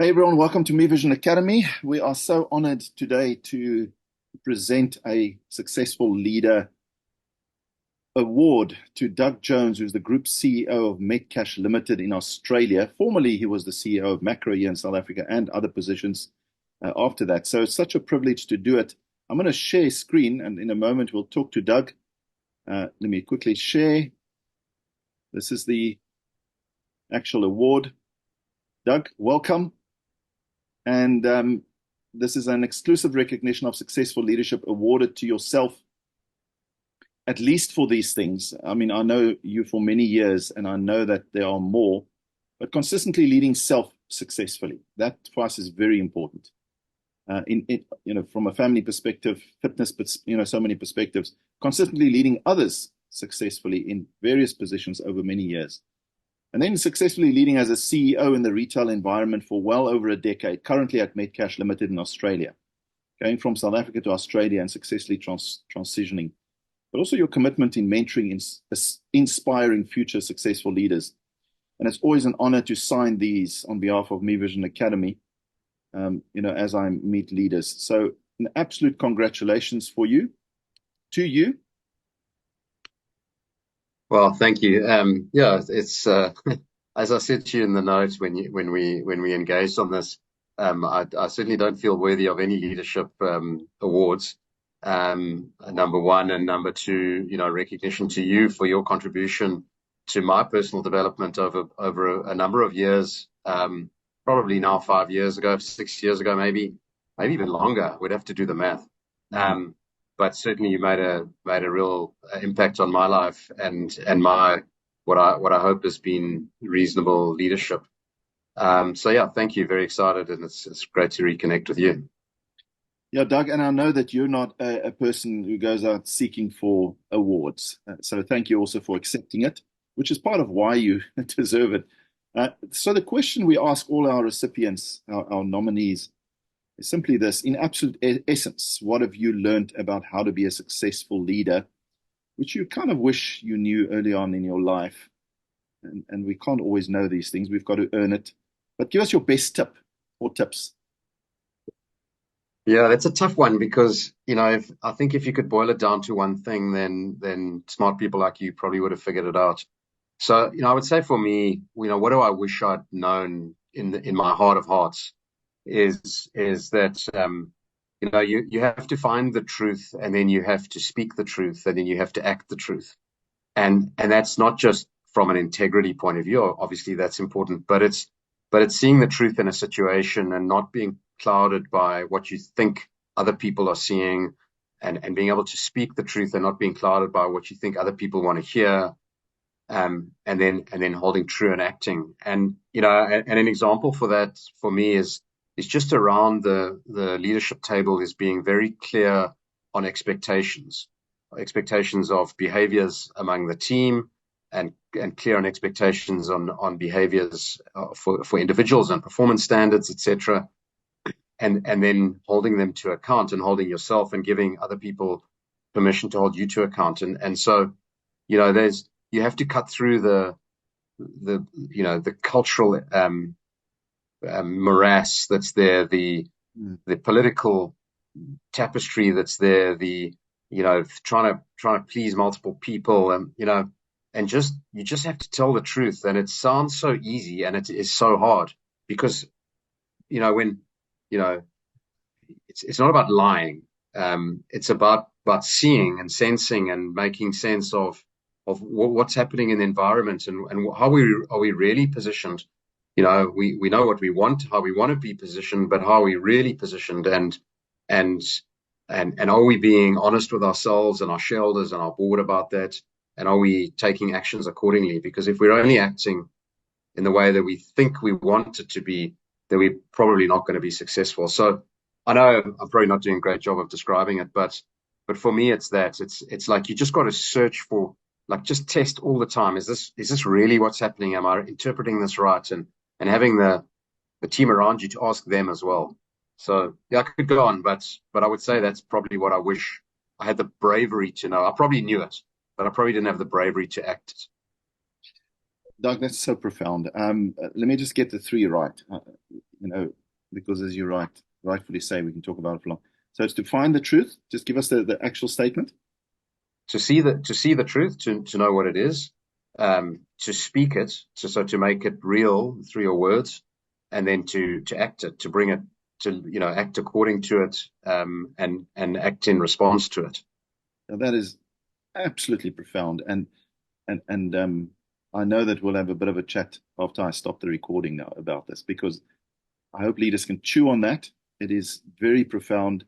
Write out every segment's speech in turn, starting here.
Hey everyone, welcome to Me Vision Academy. We are so honored today to present a Successful Leader Award to Doug Jones, who's the Group CEO of Metcash Limited in Australia. Formerly, he was the CEO of Macro here in South Africa and other positions after that. So it's such a privilege to do it. I'm going to share screen, and in a moment we'll talk to Doug. Let me quickly share. This is the actual award. Doug, welcome. And this is an exclusive recognition of successful leadership awarded to yourself, at least for these things. I mean, I know you for many years, and I know that there are more, but consistently leading self successfully, that for us is very important. From a family perspective, fitness, but so many perspectives, consistently leading others successfully in various positions over many years. And then successfully leading as a CEO in the retail environment for well over a decade, currently at Metcash Limited in Australia, going from South Africa to Australia and successfully transitioning. But also your commitment in mentoring, inspiring future successful leaders. And it's always an honor to sign these on behalf of Me Vision Academy, as I meet leaders. So an absolute congratulations to you. Well, thank you. Yeah, it's as I said to you in the notes when we engaged on this. I certainly don't feel worthy of any leadership awards. Number one, and number two, recognition to you for your contribution to my personal development over a number of years. Probably now 5 years ago, 6 years ago, maybe even longer. We'd have to do the math. But certainly you made a real impact on my life and my what I hope has been reasonable leadership. So yeah, thank you. Very excited, and it's great to reconnect with you. Yeah, Doug, and I know that you're not a person who goes out seeking for awards. So thank you also for accepting it, which is part of why you deserve it. So the question we ask all our recipients, our nominees, is simply this: in absolute essence, what have you learned about how to be a successful leader, which you kind of wish you knew early on in your life? And we can't always know these things. We've got to earn it. But give us your best tip or tips. Yeah, that's a tough one because, I think if you could boil it down to one thing, then smart people like you probably would have figured it out. So, I would say for me, what do I wish I'd known in my heart of hearts is that you have to find the truth, and then you have to speak the truth, and then you have to act the truth. And that's not just from an integrity point of view. Obviously that's important, but it's seeing the truth in a situation and not being clouded by what you think other people are seeing, and being able to speak the truth and not being clouded by what you think other people want to hear. And then holding true and acting. And an example for that for me is just around the leadership table, is being very clear on expectations of behaviors among the team, and clear on expectations on behaviors for individuals and performance standards, etc. And then holding them to account, and holding yourself and giving other people permission to hold you to account. And so, you have to cut through the cultural morass that's there, the political tapestry that's there, trying to please multiple people, and you just have to tell the truth. And it sounds so easy, and it is so hard because when it's not about lying. It's about seeing and sensing and making sense of what's happening in the environment, and how are we really positioned. We know what we want, how we want to be positioned, but how are we really positioned, and are we being honest with ourselves and our shareholders and our board about that, and are we taking actions accordingly? Because if we're only acting in the way that we think we want it to be, then we're probably not going to be successful. So I know I'm probably not doing a great job of describing it, but for me, it's that it's like you just got to search for, like, just test all the time. Is this really what's happening? Am I interpreting this right? And having the team around you to ask them as well. So yeah, I could go on, but I would say that's probably what I wish I had the bravery to know. I probably knew it, but I probably didn't have the bravery to act it. Doug, that's so profound. Let me just get the three right. because as you rightfully say, we can talk about it for long. So it's to find the truth. Just give us the actual statement. To see the truth, to know what it is, to speak it, so to make it real through your words, and then to act it, to bring it to, act according to it, and act in response to it. Now, that is absolutely profound, and I know that we'll have a bit of a chat after I stop the recording now about this, because I hope leaders can chew on that. It is very profound.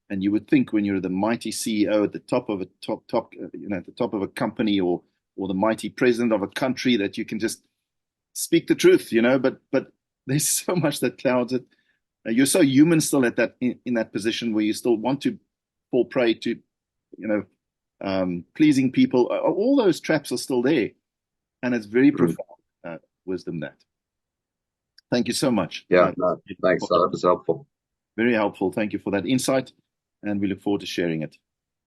And you would think when you're the mighty CEO at the top of at the top of a company, or the mighty president of a country, that you can just speak the truth, but there's so much that clouds it. You're so human still at in that position where you still want to fall prey to, pleasing people. All those traps are still there, and it's very profound wisdom that. Thank you so much. Yeah, no, thanks. That was helpful. Very helpful. Thank you for that insight, and we look forward to sharing it.